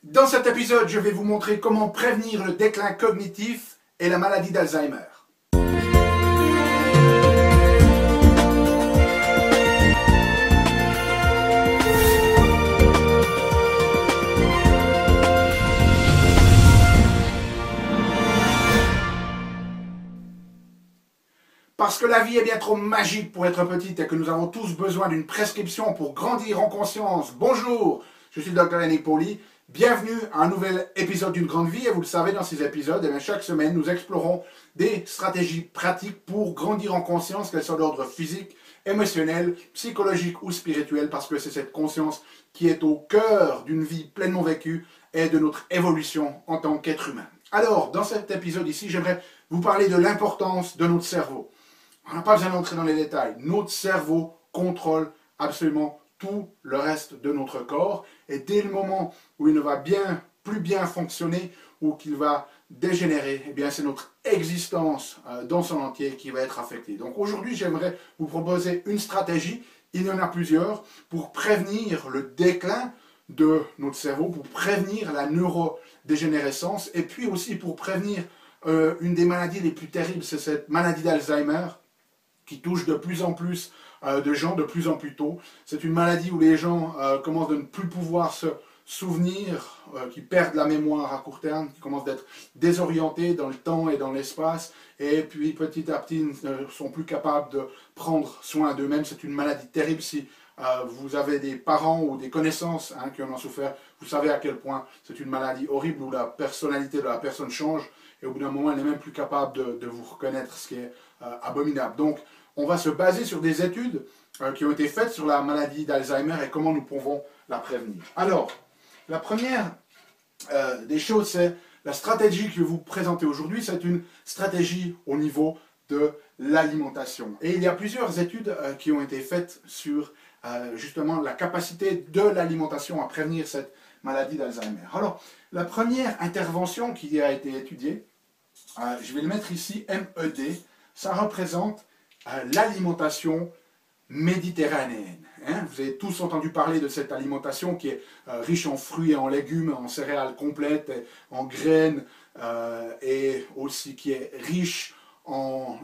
Dans cet épisode, je vais vous montrer comment prévenir le déclin cognitif et la maladie d'Alzheimer. Parce que la vie est bien trop magique pour être petite et que nous avons tous besoin d'une prescription pour grandir en conscience. Bonjour, je suis le Dr Yannick Pauly. Bienvenue à un nouvel épisode d'une grande vie. Et vous le savez, dans ces épisodes, chaque semaine, nous explorons des stratégies pratiques pour grandir en conscience, qu'elles soient d'ordre physique, émotionnel, psychologique ou spirituel, parce que c'est cette conscience qui est au cœur d'une vie pleinement vécue et de notre évolution en tant qu'être humain. Alors, dans cet épisode ici, j'aimerais vous parler de l'importance de notre cerveau. On n'a pas besoin d'entrer dans les détails. Notre cerveau contrôle absolument tout le reste de notre corps. Et dès le moment où il ne va plus bien fonctionner ou qu'il va dégénérer, eh bien c'est notre existence dans son entier qui va être affectée. Donc aujourd'hui, j'aimerais vous proposer une stratégie, il y en a plusieurs, pour prévenir le déclin de notre cerveau, pour prévenir la neurodégénérescence et puis aussi pour prévenir une des maladies les plus terribles, c'est cette maladie d'Alzheimer, qui touche de plus en plus de gens de plus en plus tôt. C'est une maladie où les gens commencent de ne plus pouvoir se souvenir, qui perdent la mémoire à court terme, qui commencent d'être désorientés dans le temps et dans l'espace, et puis petit à petit ne sont plus capables de prendre soin d'eux-mêmes. C'est une maladie terrible. Si vous avez des parents ou des connaissances qui en ont souffert, vous savez à quel point c'est une maladie horrible où la personnalité de la personne change, et au bout d'un moment, elle n'est même plus capable de vous reconnaître, ce qui est abominable. Donc, on va se baser sur des études qui ont été faites sur la maladie d'Alzheimer et comment nous pouvons la prévenir. Alors, la première des choses, c'est la stratégie que je vais vous présenter aujourd'hui. C'est une stratégie au niveau de l'alimentation. Et il y a plusieurs études qui ont été faites sur justement la capacité de l'alimentation à prévenir cette maladie d'Alzheimer. Alors, la première intervention qui a été étudiée, je vais le mettre ici, MED, ça représente l'alimentation méditerranéenne. Vous avez tous entendu parler de cette alimentation qui est riche en fruits et en légumes, en céréales complètes, en graines, et aussi qui est riche en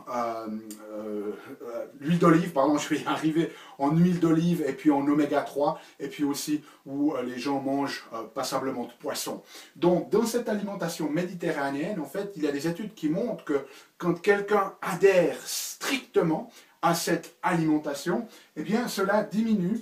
huile d'olive, pardon, je vais y arriver, en huile d'olive et puis en oméga 3, et puis aussi où les gens mangent passablement de poisson. Donc, dans cette alimentation méditerranéenne, en fait, il y a des études qui montrent que quand quelqu'un adhère strictement à cette alimentation, eh bien, cela diminue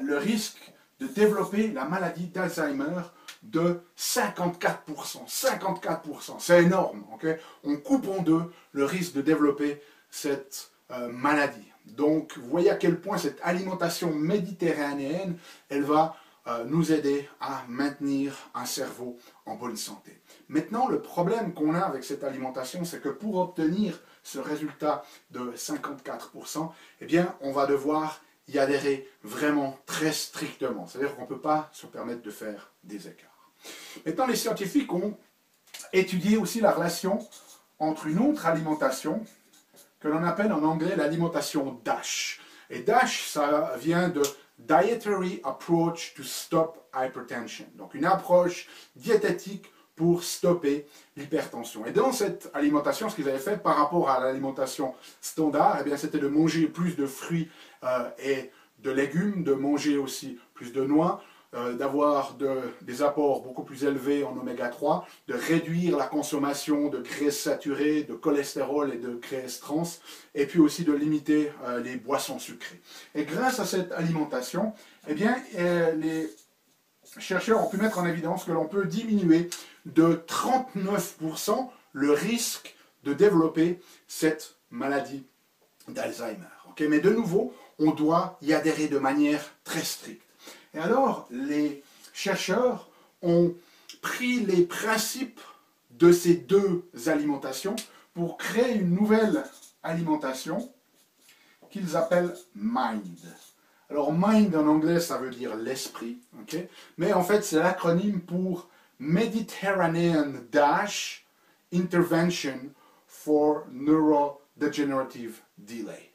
le risque de développer la maladie d'Alzheimer de 54%. 54%, c'est énorme. Okay? On coupe en deux le risque de développer cette maladie. Donc, vous voyez à quel point cette alimentation méditerranéenne, elle va nous aider à maintenir un cerveau en bonne santé. Maintenant, le problème qu'on a avec cette alimentation, c'est que pour obtenir ce résultat de 54%, eh bien, on va devoir y adhérer vraiment très strictement. C'est-à-dire qu'on ne peut pas se permettre de faire des écarts. Maintenant, les scientifiques ont étudié aussi la relation entre une autre alimentation que l'on appelle en anglais l'alimentation DASH. Et DASH, ça vient de Dietary Approach to Stop Hypertension. Donc une approche diététique pour stopper l'hypertension. Et dans cette alimentation, ce qu'ils avaient fait par rapport à l'alimentation standard, eh bien, c'était de manger plus de fruits et de légumes, de manger aussi plus de noix, d'avoir des apports beaucoup plus élevés en oméga 3, de réduire la consommation de graisses saturées, de cholestérol et de graisses trans, et puis aussi de limiter les boissons sucrées. Et grâce à cette alimentation, eh bien, les chercheurs ont pu mettre en évidence que l'on peut diminuer de 39% le risque de développer cette maladie d'Alzheimer. Okay? Mais de nouveau, on doit y adhérer de manière très stricte. Et alors, les chercheurs ont pris les principes de ces deux alimentations pour créer une nouvelle alimentation qu'ils appellent MIND. Alors, MIND en anglais, ça veut dire l'esprit, okay? Mais en fait, c'est l'acronyme pour Mediterranean Dash Intervention for Neurodegenerative Delay.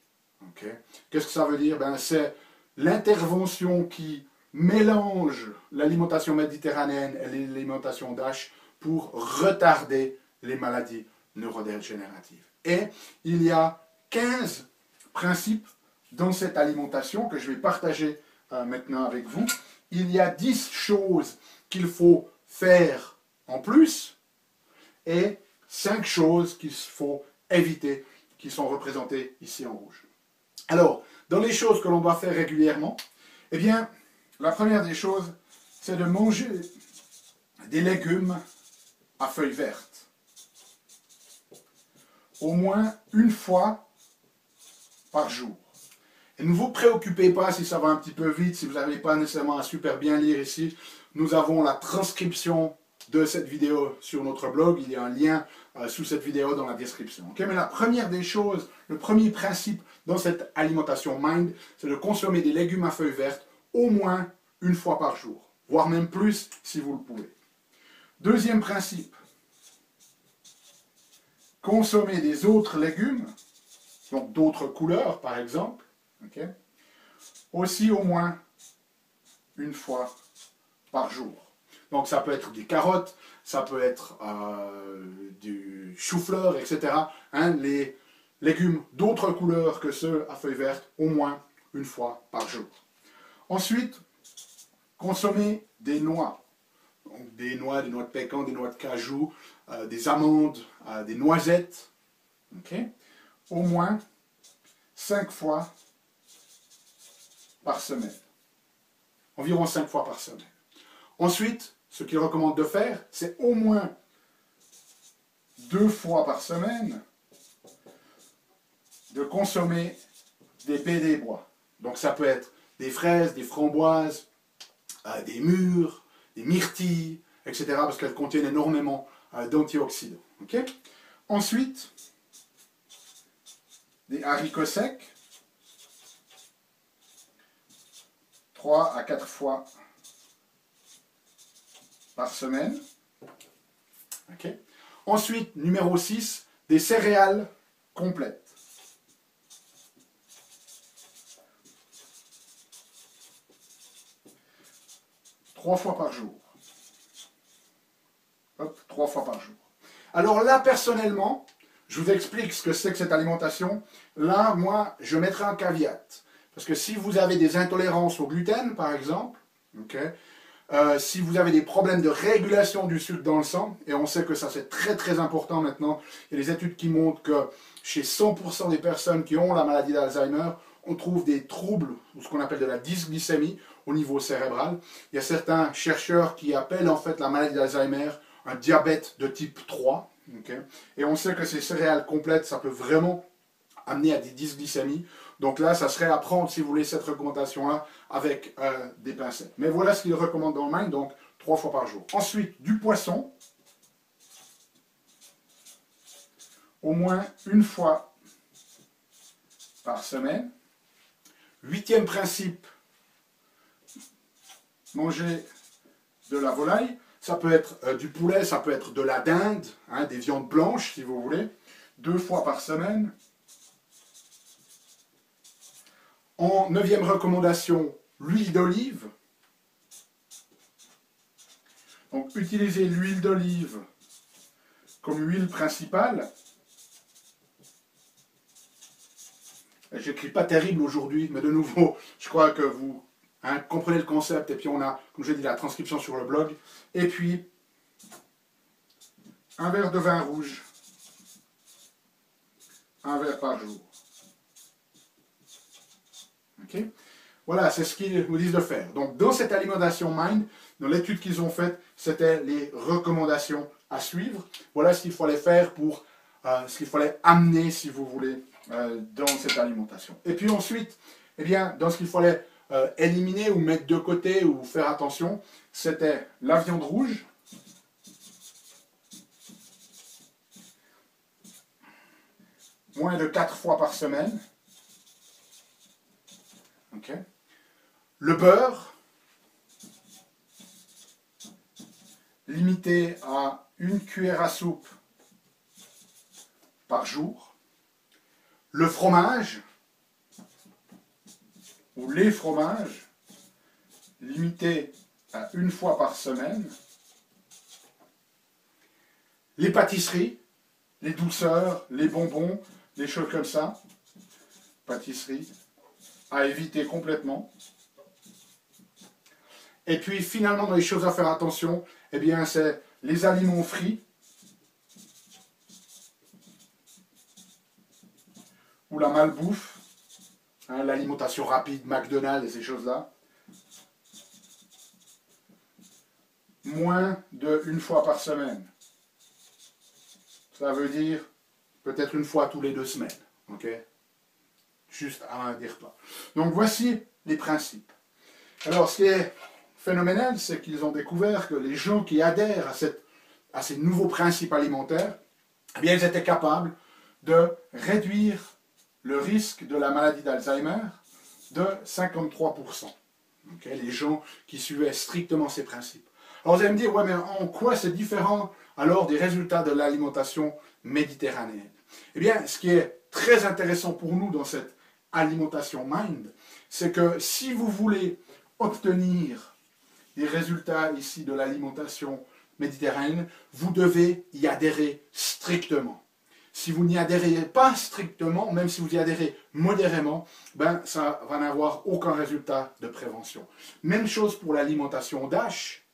Okay? Qu'est-ce que ça veut dire? C'est l'intervention qui mélange l'alimentation méditerranéenne et l'alimentation DASH pour retarder les maladies neurodégénératives. Et il y a 15 principes dans cette alimentation que je vais partager maintenant avec vous. Il y a 10 choses qu'il faut faire en plus et 5 choses qu'il faut éviter, qui sont représentées ici en rouge. Alors, dans les choses que l'on doit faire régulièrement, eh bien, la première des choses, c'est de manger des légumes à feuilles vertes. Au moins une fois par jour. Et ne vous préoccupez pas si ça va un petit peu vite, si vous n'avez pas nécessairement à super bien lire ici. Nous avons la transcription de cette vidéo sur notre blog. Il y a un lien sous cette vidéo dans la description. Okay? Mais la première des choses, le premier principe dans cette alimentation MIND, c'est de consommer des légumes à feuilles vertes au moins une fois par jour, voire même plus si vous le pouvez. Deuxième principe, consommer des autres légumes, donc d'autres couleurs par exemple, okay, aussi au moins une fois par jour. Donc ça peut être des carottes, ça peut être du chou-fleur, etc. Hein, les légumes d'autres couleurs que ceux à feuilles vertes, au moins une fois par jour. Ensuite, consommer des noix. Donc des noix de pécan, des noix de cajou, des amandes, des noisettes. Okay, au moins 5 fois par semaine. Environ 5 fois par semaine. Ensuite, ce qu'il recommande de faire, c'est au moins 2 fois par semaine de consommer des baies des bois. Donc ça peut être des fraises, des framboises, des mûres, des myrtilles, etc. parce qu'elles contiennent énormément d'antioxydants. Okay? Ensuite, des haricots secs, 3 à 4 fois par semaine. Okay. Ensuite, numéro 6, des céréales complètes. Trois fois par jour. Hop, 3 fois par jour. Alors là, personnellement, je vous explique ce que c'est que cette alimentation. Là, moi, je mettrai un caveat. Parce que si vous avez des intolérances au gluten, par exemple, okay, si vous avez des problèmes de régulation du sucre dans le sang, et on sait que ça c'est très très important maintenant, il y a des études qui montrent que chez 100% des personnes qui ont la maladie d'Alzheimer, on trouve des troubles, ou ce qu'on appelle de la dysglycémie, au niveau cérébral. Il y a certains chercheurs qui appellent en fait la maladie d'Alzheimer un diabète de type 3. Okay, et on sait que ces céréales complètes, ça peut vraiment amener à des dysglycémies. Donc là, ça serait à prendre, si vous voulez, cette recommandation-là avec des pincettes. Mais voilà ce qu'il recommande dans le MIND, donc 3 fois par jour. Ensuite, du poisson, au moins une fois par semaine. 8e principe, manger de la volaille. Ça peut être du poulet, ça peut être de la dinde, hein, des viandes blanches, si vous voulez. 2 fois par semaine. En 9e recommandation, l'huile d'olive. Donc, utilisez l'huile d'olive comme huile principale. J'écris pas terrible aujourd'hui, mais de nouveau, je crois que vous comprenez le concept. Et puis on a, comme je l'ai dit, la transcription sur le blog. Et puis, un verre de vin rouge. Un verre par jour. Okay. Voilà, c'est ce qu'ils nous disent de faire. Donc, dans cette alimentation MIND, dans l'étude qu'ils ont faite, c'était les recommandations à suivre. Voilà ce qu'il fallait faire pour ce qu'il fallait amener, si vous voulez, dans cette alimentation. Et puis ensuite, eh bien, dans ce qu'il fallait éliminer ou mettre de côté ou faire attention, c'était la viande rouge, moins de 4 fois par semaine. Okay. Le beurre, limité à 1 cuillère à soupe par jour. Le fromage, ou les fromages, limité à une fois par semaine. Les pâtisseries, les douceurs, les bonbons, des choses comme ça. Pâtisserie, à éviter complètement. Et puis finalement, dans les choses à faire attention, eh bien c'est les aliments frits ou la malbouffe, hein, l'alimentation rapide, McDonald's et ces choses-là. Moins d'une fois par semaine. Ça veut dire peut-être une fois tous les 2 semaines. Ok? Juste à des repas. Donc voici les principes. Alors ce qui est phénoménal, c'est qu'ils ont découvert que les gens qui adhèrent à ces nouveaux principes alimentaires, eh bien, ils étaient capables de réduire le risque de la maladie d'Alzheimer de 53%. Okay, les gens qui suivaient strictement ces principes. Alors vous allez me dire, ouais, mais en quoi c'est différent alors des résultats de l'alimentation méditerranéenne? Eh bien, ce qui est très intéressant pour nous dans cette alimentation Mind, c'est que si vous voulez obtenir des résultats ici de l'alimentation méditerranéenne, vous devez y adhérer strictement. Si vous n'y adhérez pas strictement, même si vous y adhérez modérément, ben, ça va n'avoir aucun résultat de prévention. Même chose pour l'alimentation DASH.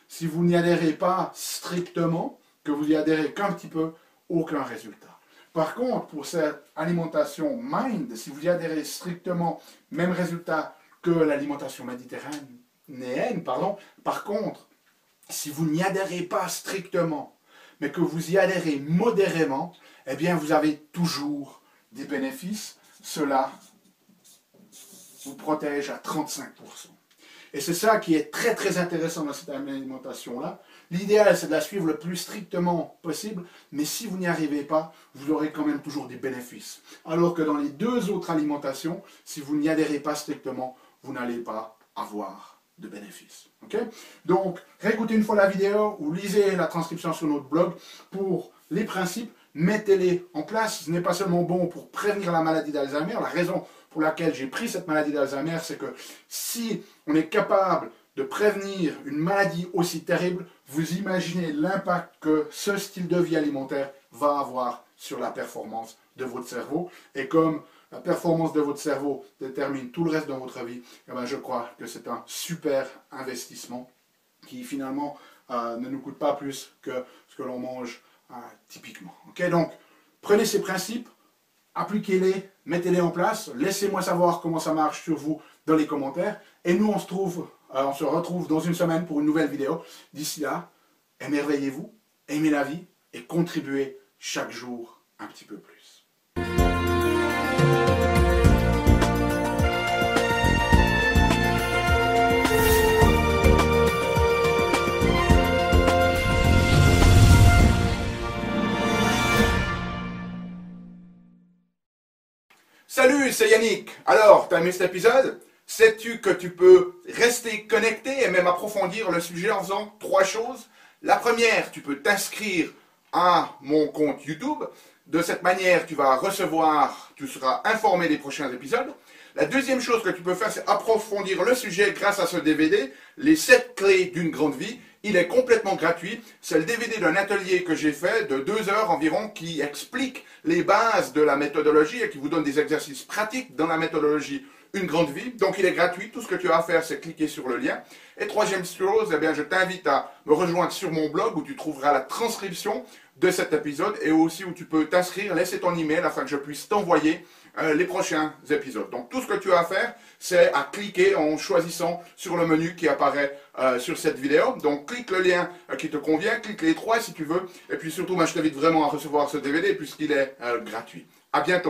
Si vous n'y adhérez pas strictement, que vous y adhérez qu'un petit peu, aucun résultat. Par contre, pour cette alimentation Mind, si vous y adhérez strictement, même résultat que l'alimentation méditerranéenne, par contre, si vous n'y adhérez pas strictement, mais que vous y adhérez modérément, eh bien vous avez toujours des bénéfices. Cela vous protège à 35%. Et c'est ça qui est très très intéressant dans cette alimentation-là. L'idéal, c'est de la suivre le plus strictement possible, mais si vous n'y arrivez pas, vous aurez quand même toujours des bénéfices. Alors que dans les 2 autres alimentations, si vous n'y adhérez pas strictement, vous n'allez pas avoir de bénéfices. Okay? Donc, réécoutez une fois la vidéo ou lisez la transcription sur notre blog pour les principes, mettez-les en place. Ce n'est pas seulement bon pour prévenir la maladie d'Alzheimer. La raison pour laquelle j'ai pris cette maladie d'Alzheimer, c'est que si on est capable de prévenir une maladie aussi terrible, vous imaginez l'impact que ce style de vie alimentaire va avoir sur la performance de votre cerveau. Et comme la performance de votre cerveau détermine tout le reste de votre vie, eh bien, je crois que c'est un super investissement qui finalement ne nous coûte pas plus que ce que l'on mange typiquement. Okay? Donc, prenez ces principes, appliquez-les, mettez-les en place, laissez-moi savoir comment ça marche sur vous dans les commentaires, et nous on se retrouve dans une semaine pour une nouvelle vidéo. D'ici là, émerveillez-vous, aimez la vie et contribuez chaque jour un petit peu plus. Salut, c'est Yannick. Alors, t'as aimé cet épisode? Sais-tu que tu peux rester connecté et même approfondir le sujet en faisant 3 choses? La première, tu peux t'inscrire à mon compte YouTube. De cette manière, tu seras informé des prochains épisodes. La deuxième chose que tu peux faire, c'est approfondir le sujet grâce à ce DVD, les 7 clés d'une grande vie. Il est complètement gratuit. C'est le DVD d'un atelier que j'ai fait de 2 heures environ qui explique les bases de la méthodologie et qui vous donne des exercices pratiques dans la méthodologie Une Grande Vie. Donc il est gratuit. Tout ce que tu as à faire, c'est cliquer sur le lien. Et troisième chose, eh bien, je t'invite à me rejoindre sur mon blog où tu trouveras la transcription de cet épisode et aussi où tu peux t'inscrire, laisser ton email afin que je puisse t'envoyer les prochains épisodes. Donc tout ce que tu as à faire, c'est à cliquer en choisissant sur le menu qui apparaît sur cette vidéo. Donc clique le lien qui te convient, clique les 3 si tu veux. Et puis surtout, moi, je t'invite vraiment à recevoir ce DVD puisqu'il est gratuit. À bientôt.